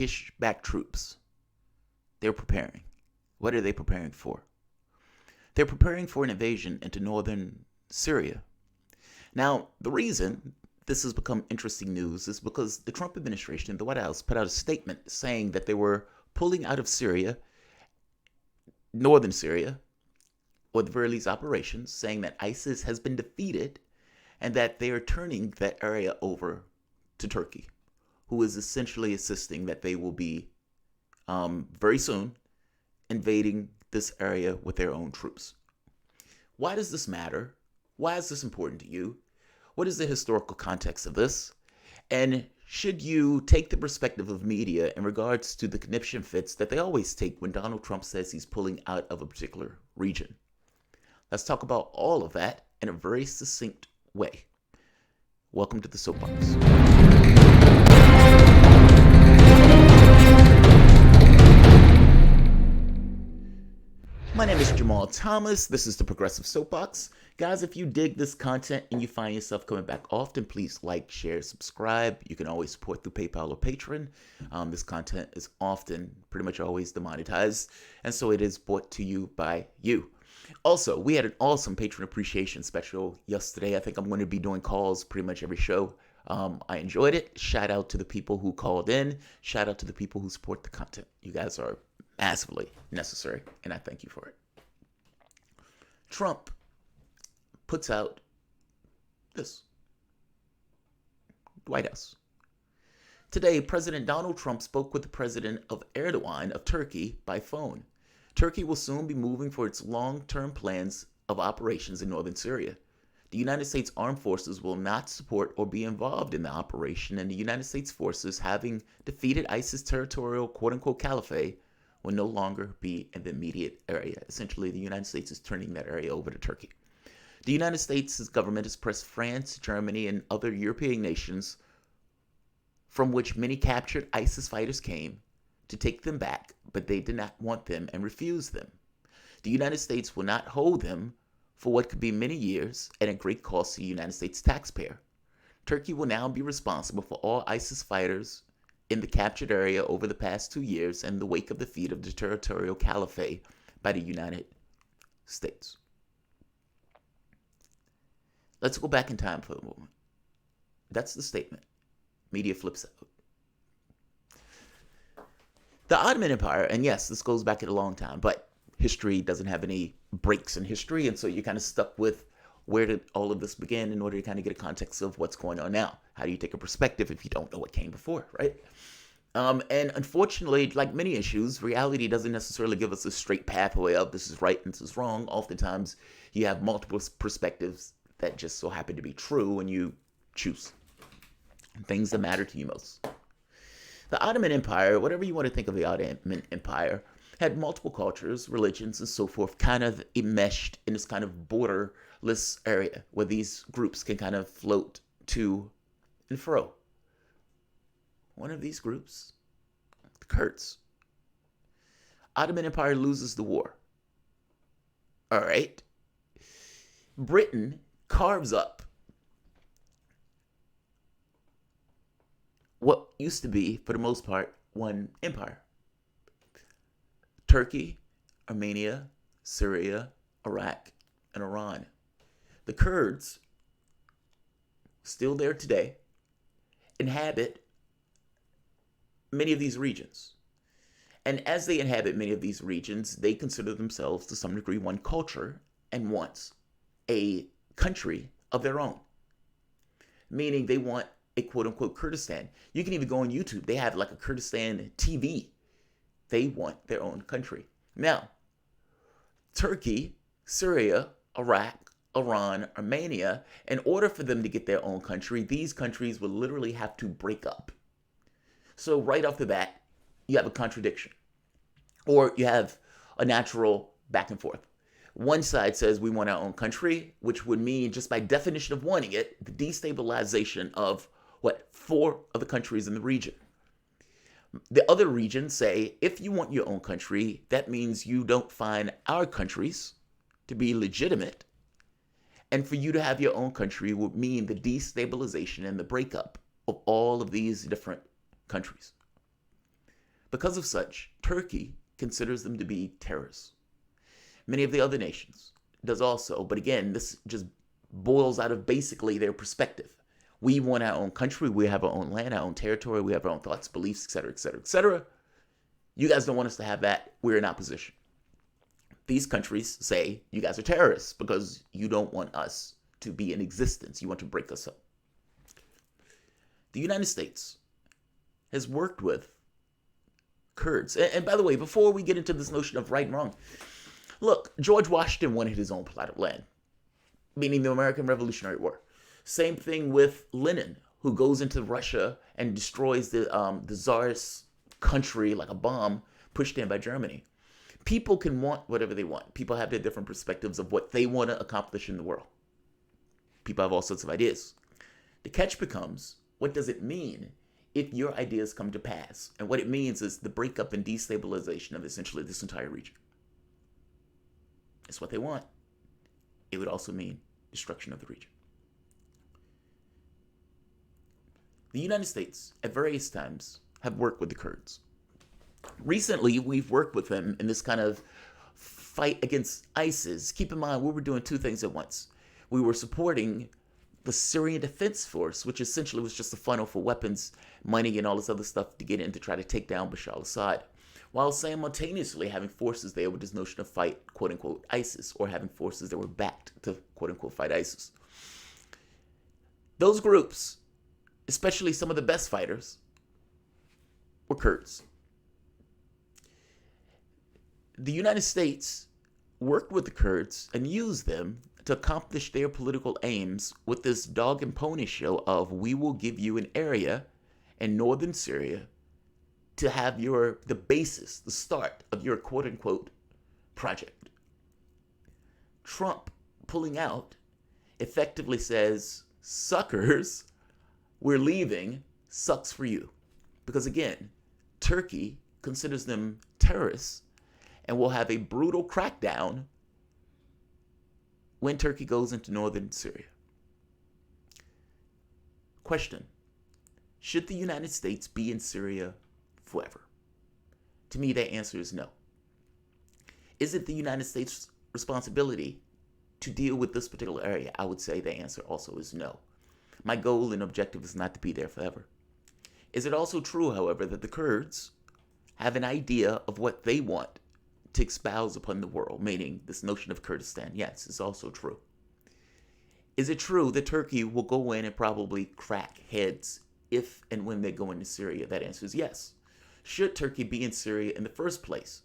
Turkish-backed troops. They're preparing. What are they preparing for? They're preparing for an invasion into northern Syria. Now, the reason this has become interesting news is because the Trump administration, the White House, put out a statement saying that they were pulling out of Syria, northern Syria, or the very least operations, saying that ISIS has been defeated and that they are turning that area over to Turkey, who is essentially assisting that they will be very soon invading this area with their own troops. Why does this matter? Why is this important to you? What is the historical context of this? And should you take the perspective of media in regards to the conniption fits that they always take when Donald Trump says he's pulling out of a particular region? Let's talk about all of that in a very succinct way. Welcome to the Soapbox. My name is Jamarl Thomas. This is the Progressive Soapbox. Guys, if you dig this content and you find yourself coming back often, please like, share, subscribe. You can always support through PayPal or Patreon. This content is often, pretty much always demonetized, and so it is brought to you by you. Also, we had an awesome patron appreciation special yesterday. I think I'm going to be doing calls pretty much every show. I enjoyed it. Shout out to the people who called in. Shout out to the people who support the content. You guys are massively necessary, and I thank you for it. Trump puts out this. White House. Today, President Donald Trump spoke with the president of Erdogan of Turkey by phone. Turkey will soon be moving for its long-term plans of operations in northern Syria. The United States Armed Forces will not support or be involved in the operation, and the United States forces, having defeated ISIS territorial quote-unquote caliphate, will no longer be in the immediate area. Essentially, the United States is turning that area over to Turkey. The United States government has pressed France, Germany, and other European nations from which many captured ISIS fighters came to take them back, but they did not want them and refused them. The United States will not hold them for what could be many years and at great cost to the United States taxpayer. Turkey will now be responsible for all ISIS fighters in the captured area over the past 2 years in the wake of the defeat of the territorial caliphate by the United States. Let's go back in time for a moment. That's the statement. Media flips out. The Ottoman Empire, and yes, this goes back a long time, but history doesn't have any breaks in history, and so you're kind of stuck with where did all of this begin in order to kind of get a context of what's going on now. How do you take a perspective if you don't know what came before, right? And unfortunately, like many issues, reality doesn't necessarily give us a straight pathway of this is right and this is wrong. Oftentimes, you have multiple perspectives that just so happen to be true, and you choose things that matter to you most. The Ottoman Empire, whatever you want to think of the Ottoman Empire, had multiple cultures, religions, and so forth, kind of enmeshed in this kind of borderless area where these groups can kind of float to and fro. One of these groups, the Kurds. Ottoman Empire loses the war. All right. Britain carves up what used to be, for the most part, one empire. Turkey, Armenia, Syria, Iraq, and Iran. The Kurds, still there today, inhabit many of these regions. And as they inhabit many of these regions, they consider themselves to some degree one culture and wants a country of their own. Meaning they want a quote-unquote Kurdistan. You can even go on YouTube. They have like a Kurdistan TV. They want their own country. Now, Turkey, Syria, Iraq, Iran, Armenia, in order for them to get their own country, these countries would literally have to break up. So right off the bat, you have a contradiction. Or you have a natural back and forth. One side says we want our own country, which would mean, just by definition of wanting it, the destabilization of, 4 of the countries in the region. The other regions say, if you want your own country, that means you don't find our countries to be legitimate. And for you to have your own country would mean the destabilization and the breakup of all of these different countries. Because of such, Turkey considers them to be terrorists. Many of the other nations does also, but again, this just boils out of basically their perspective. We want our own country, we have our own land, our own territory, we have our own thoughts, beliefs, etc., etc., etc. You guys don't want us to have that. We're in opposition. These countries say you guys are terrorists because you don't want us to be in existence. You want to break us up. The United States has worked with Kurds. And by the way, before we get into this notion of right and wrong, look, George Washington wanted his own plot of land, meaning the American Revolutionary War. Same thing with Lenin, who goes into Russia and destroys the Tsarist country like a bomb pushed in by Germany. People can want whatever they want. People have their different perspectives of what they want to accomplish in the world. People have all sorts of ideas. The catch becomes, what does it mean if your ideas come to pass? And what it means is the breakup and destabilization of essentially this entire region. It's what they want. It would also mean destruction of the region. The United States, at various times, have worked with the Kurds. Recently, we've worked with them in this kind of fight against ISIS. Keep in mind, we were doing two things at once. We were supporting the Syrian Defense Force, which essentially was just a funnel for weapons, money, and all this other stuff to get in to try to take down Bashar al-Assad, while simultaneously having forces there with this notion of fight, quote-unquote, ISIS, or having forces that were backed to, quote-unquote, fight ISIS. Those groups, especially some of the best fighters, were Kurds. The United States worked with the Kurds and used them to accomplish their political aims with this dog and pony show of, we will give you an area in northern Syria to have the basis, the start of your quote-unquote project. Trump pulling out effectively says, suckers, we're leaving, sucks for you. Because again, Turkey considers them terrorists and will have a brutal crackdown when Turkey goes into northern Syria. Question: should the United States be in Syria forever? To me, that answer is no. Is it the United States' responsibility to deal with this particular area? I would say the answer also is no. My goal and objective is not to be there forever. Is it also true, however, that the Kurds have an idea of what they want to espouse upon the world, meaning this notion of Kurdistan? Yes, it's also true. Is it true that Turkey will go in and probably crack heads if and when they go into Syria? That answer is yes. Should Turkey be in Syria in the first place?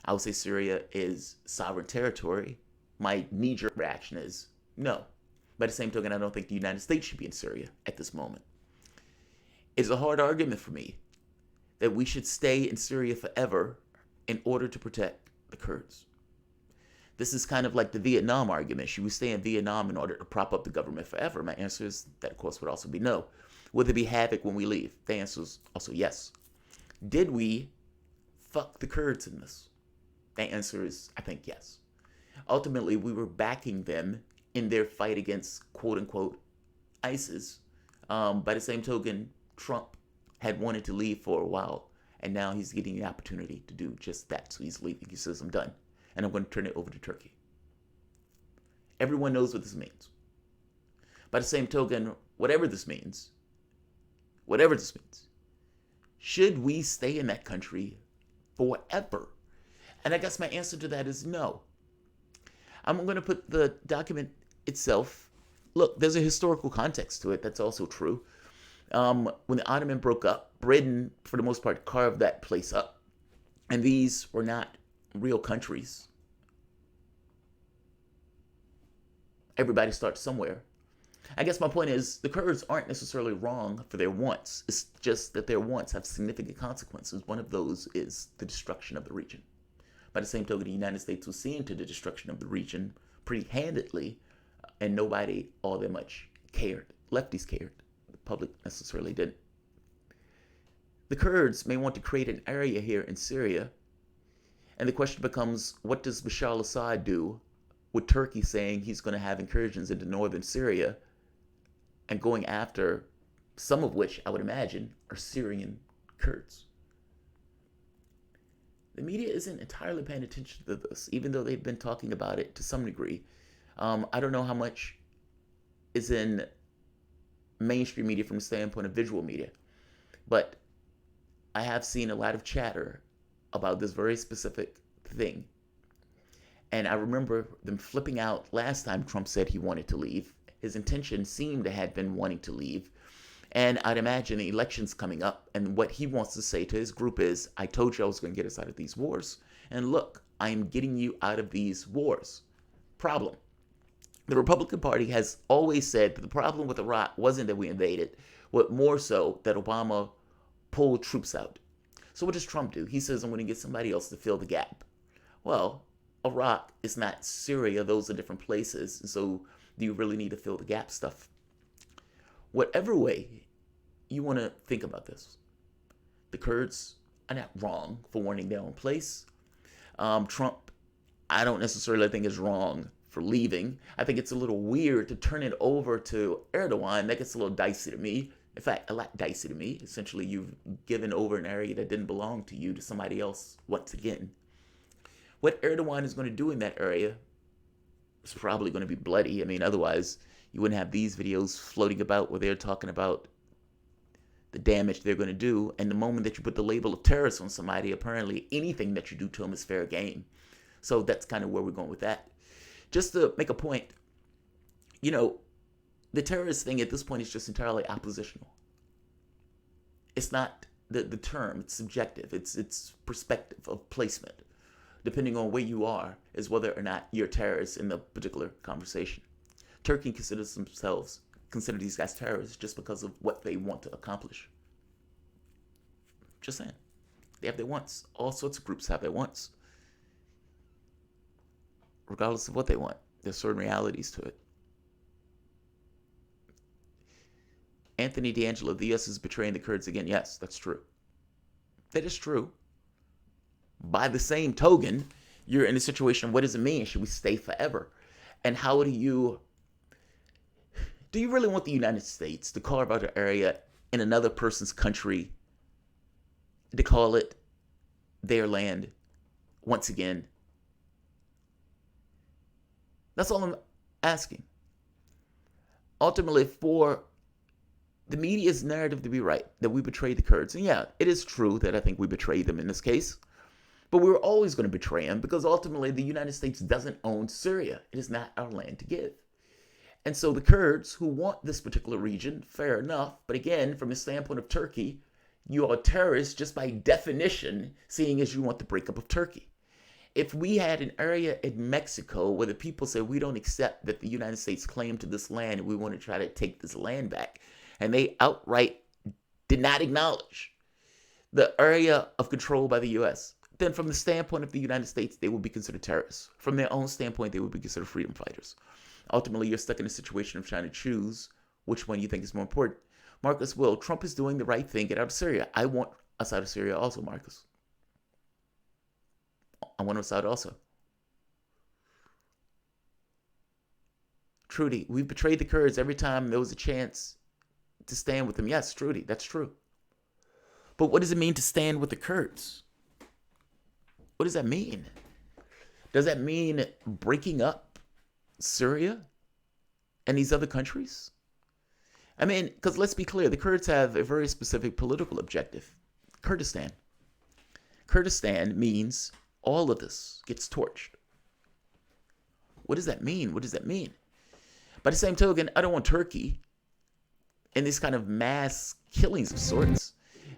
I would say Syria is sovereign territory. My knee-jerk reaction is no. By the same token, I don't think the United States should be in Syria at this moment. It's a hard argument for me that we should stay in Syria forever in order to protect the Kurds. This is kind of like the Vietnam argument. Should we stay in Vietnam in order to prop up the government forever? My answer is that, of course, would also be no. Would there be havoc when we leave? The answer is also yes. Did we fuck the Kurds in this? The answer is, I think, yes. Ultimately, we were backing them in their fight against, quote-unquote, ISIS. By the same token, Trump had wanted to leave for a while, and now he's getting the opportunity to do just that. So he's leaving. He says, I'm done, and I'm going to turn it over to Turkey. Everyone knows what this means. By the same token, whatever this means, should we stay in that country forever? And I guess my answer to that is no. I'm going to put the document itself. Look, there's a historical context to it that's also true. When the Ottoman broke up, Britain, for the most part, carved that place up. And these were not real countries. Everybody starts somewhere. I guess my point is, the Kurds aren't necessarily wrong for their wants. It's just that their wants have significant consequences. One of those is the destruction of the region. By the same token, the United States was seeing to the destruction of the region pretty handedly, and nobody all that much cared. Lefties cared. The public necessarily didn't. The Kurds may want to create an area here in Syria, and the question becomes, what does Bashar al-Assad do with Turkey saying he's going to have incursions into northern Syria and going after some of which, I would imagine, are Syrian Kurds? the media isn't entirely paying attention to this, even though they've been talking about it to some degree. I don't know how much is in mainstream media from the standpoint of visual media, but I have seen a lot of chatter about this very specific thing. And I remember them flipping out last time Trump said he wanted to leave. His intention seemed to have been wanting to leave. And I'd imagine the election's coming up, and what he wants to say to his group is, I told you I was going to get us out of these wars, and look, I am getting you out of these wars. Problem. The Republican Party has always said that the problem with Iraq wasn't that we invaded, but more so that Obama pulled troops out. So what does Trump do? He says, I'm going to get somebody else to fill the gap. Well, Iraq is not Syria. Those are different places. And so do you really need to fill the gap stuff? Whatever way you want to think about this, the Kurds are not wrong for wanting their own place. Trump, I don't necessarily think is wrong for leaving. I think it's a little weird to turn it over to Erdogan. That gets a little dicey to me. In fact, a lot dicey to me. Essentially, you've given over an area that didn't belong to you to somebody else once again. What Erdogan is going to do in that area is probably going to be bloody. I mean, otherwise, you wouldn't have these videos floating about where they're talking about the damage they're going to do. And the moment that you put the label of terrorist on somebody, apparently anything that you do to them is fair game. So that's kind of where we're going with that. Just to make a point, the terrorist thing at this point is just entirely oppositional. It's not the term, it's subjective. It's perspective of placement. Depending on where you are, is whether or not you're terrorists in the particular conversation. Turkey consider these guys terrorists just because of what they want to accomplish. Just saying. They have their wants. All sorts of groups have their wants. Regardless of what they want, there's certain realities to it. Anthony D'Angelo, the U.S. is betraying the Kurds again. Yes, that's true. That is true. By the same token, you're in a situation, what does it mean? Should we stay forever? And how do you really want the United States to carve out an area in another person's country to call it their land once again? That's all I'm asking. Ultimately, for the media's narrative to be right, that we betrayed the Kurds. And yeah, it is true that I think we betrayed them in this case. But we were always going to betray them because ultimately the United States doesn't own Syria. It is not our land to give. And so the Kurds who want this particular region, fair enough. But again, from the standpoint of Turkey, you are terrorists just by definition, seeing as you want the breakup of Turkey. If we had an area in Mexico where the people said we don't accept that the United States claim to this land and we want to try to take this land back, and they outright did not acknowledge the area of control by the U.S., then from the standpoint of the United States, they would be considered terrorists. From their own standpoint, they would be considered freedom fighters. Ultimately, you're stuck in a situation of trying to choose which one you think is more important. Marcus Will, Trump is doing the right thing. Get out of Syria. I want us out of Syria also, Marcus. I want us out also. Trudy, we've betrayed the Kurds every time there was a chance to stand with them. Yes, Trudy, that's true. But what does it mean to stand with the Kurds? What does that mean? Does that mean breaking up Syria and these other countries? I mean, because let's be clear, the Kurds have a very specific political objective. Kurdistan. Kurdistan means all of this gets torched. What does that mean? What does that mean? By the same token, I don't want Turkey in these kind of mass killings of sorts.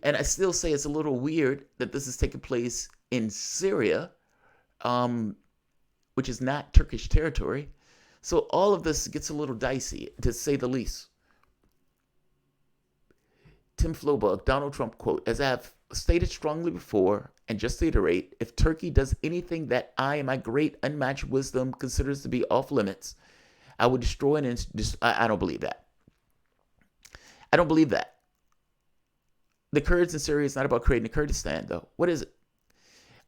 And I still say it's a little weird that this is taking place in Syria, which is not Turkish territory. So all of this gets a little dicey, to say the least. Tim Flowbug, Donald Trump quote, as I have stated strongly before, and just to iterate, if Turkey does anything that I, in my great unmatched wisdom, considers to be off limits, I will destroy it. I don't believe that. I don't believe that. The Kurds in Syria is not about creating a Kurdistan, though. What is it?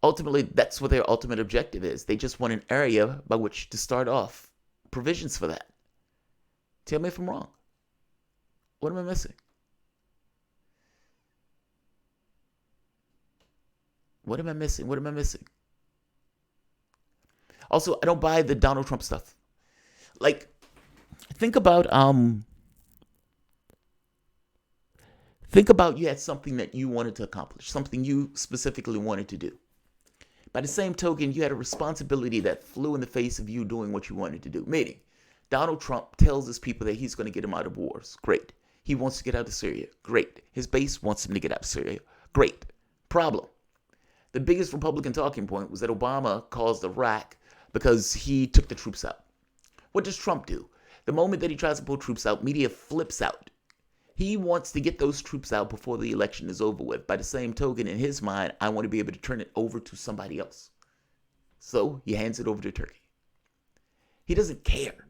Ultimately, that's what their ultimate objective is. They just want an area by which to start off. Provisions for that. Tell me if I'm wrong. What am I missing? What am I missing? What am I missing? Also, I don't buy the Donald Trump stuff. Like, think about you had something that you wanted to accomplish, something you specifically wanted to do. By the same token, you had a responsibility that flew in the face of you doing what you wanted to do. Meaning, Donald Trump tells his people that he's going to get them out of wars. Great. He wants to get out of Syria. Great. His base wants him to get out of Syria. Great. Problem. The biggest Republican talking point was that Obama caused Iraq because he took the troops out. What does Trump do? The moment that he tries to pull troops out, media flips out. He wants to get those troops out before the election is over with. By the same token, in his mind, I want to be able to turn it over to somebody else. So he hands it over to Turkey. He doesn't care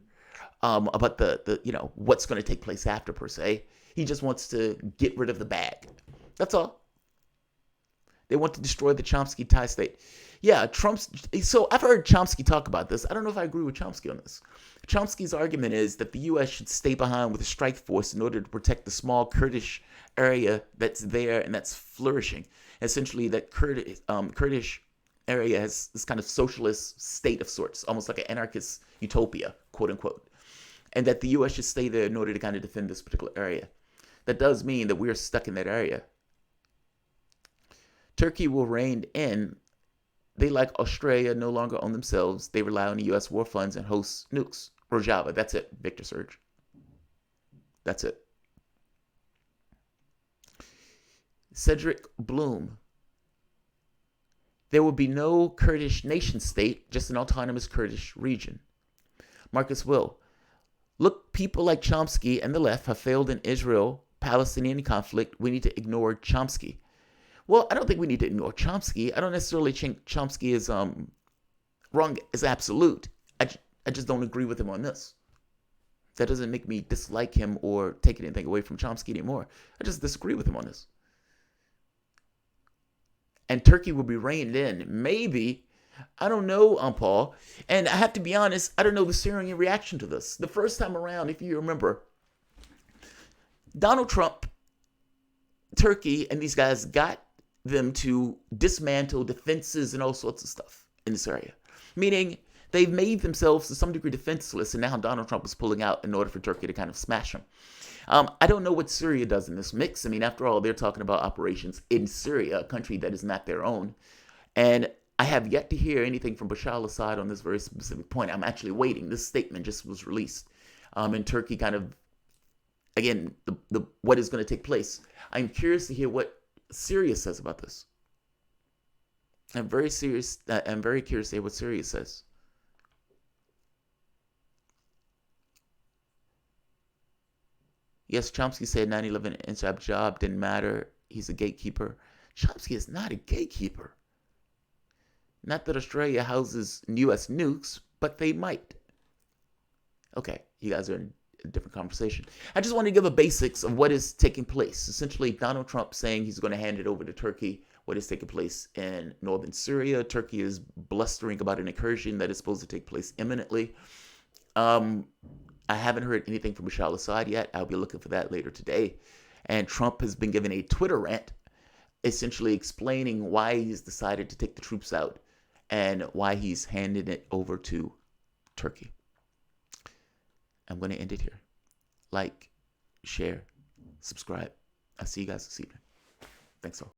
about the what's going to take place after, per se. He just wants to get rid of the bag. That's all. They want to destroy the Chomsky tie state. Yeah, so I've heard Chomsky talk about this. I don't know if I agree with Chomsky on this. Chomsky's argument is that the U.S. should stay behind with a strike force in order to protect the small Kurdish area that's there and that's flourishing. Essentially, that Kurdish area has this kind of socialist state of sorts, almost like an anarchist utopia, quote unquote. And that the U.S. should stay there in order to kind of defend this particular area. That does mean that we're stuck in that area. Turkey will rein in. They, like Australia, no longer own themselves. They rely on the U.S. war funds and host nukes. Rojava, that's it. Victor Surge. That's it. Cedric Bloom. There will be no Kurdish nation state, just an autonomous Kurdish region. Marcus Will. Look, people like Chomsky and the left have failed in Israel-Palestinian conflict. We need to ignore Chomsky. Well, I don't think we need to ignore Chomsky. I don't necessarily think Chomsky is wrong as absolute. I just don't agree with him on this. That doesn't make me dislike him or take anything away from Chomsky anymore. I just disagree with him on this. And Turkey will be reined in. Maybe. I don't know, Paul. And I have to be honest, I don't know the Syrian reaction to this. The first time around, if you remember, Donald Trump, Turkey, and these guys got them to dismantle defenses and all sorts of stuff in this area. Meaning, they've made themselves to some degree defenseless, and now Donald Trump is pulling out in order for Turkey to kind of smash them. I don't know what Syria does in this mix. I mean, after all, they're talking about operations in Syria, a country that is not their own. And I have yet to hear anything from Bashar al-Assad on this very specific point. I'm actually waiting. This statement just was released. And Turkey kind of, again, the what is going to take place. I'm curious to hear what Syria says about this. I'm very curious to hear what Syria says. Yes, Chomsky said 9/11 inside job didn't matter. He's a gatekeeper. Chomsky is not a gatekeeper. Not that Australia houses U.S. nukes, but they might. Okay, you guys are in a different conversation. I just want to give the basics of what is taking place. Essentially, Donald Trump saying he's going to hand it over to Turkey. What is taking place in northern Syria. Turkey is blustering about an incursion that is supposed to take place imminently. I haven't heard anything from Bashar al-Assad yet. I'll be looking for that later today. And Trump has been given a Twitter rant, essentially explaining why he's decided to take the troops out and why he's handing it over to Turkey. I'm going to end it here. Like, share, subscribe. I'll see you guys this evening. Thanks all.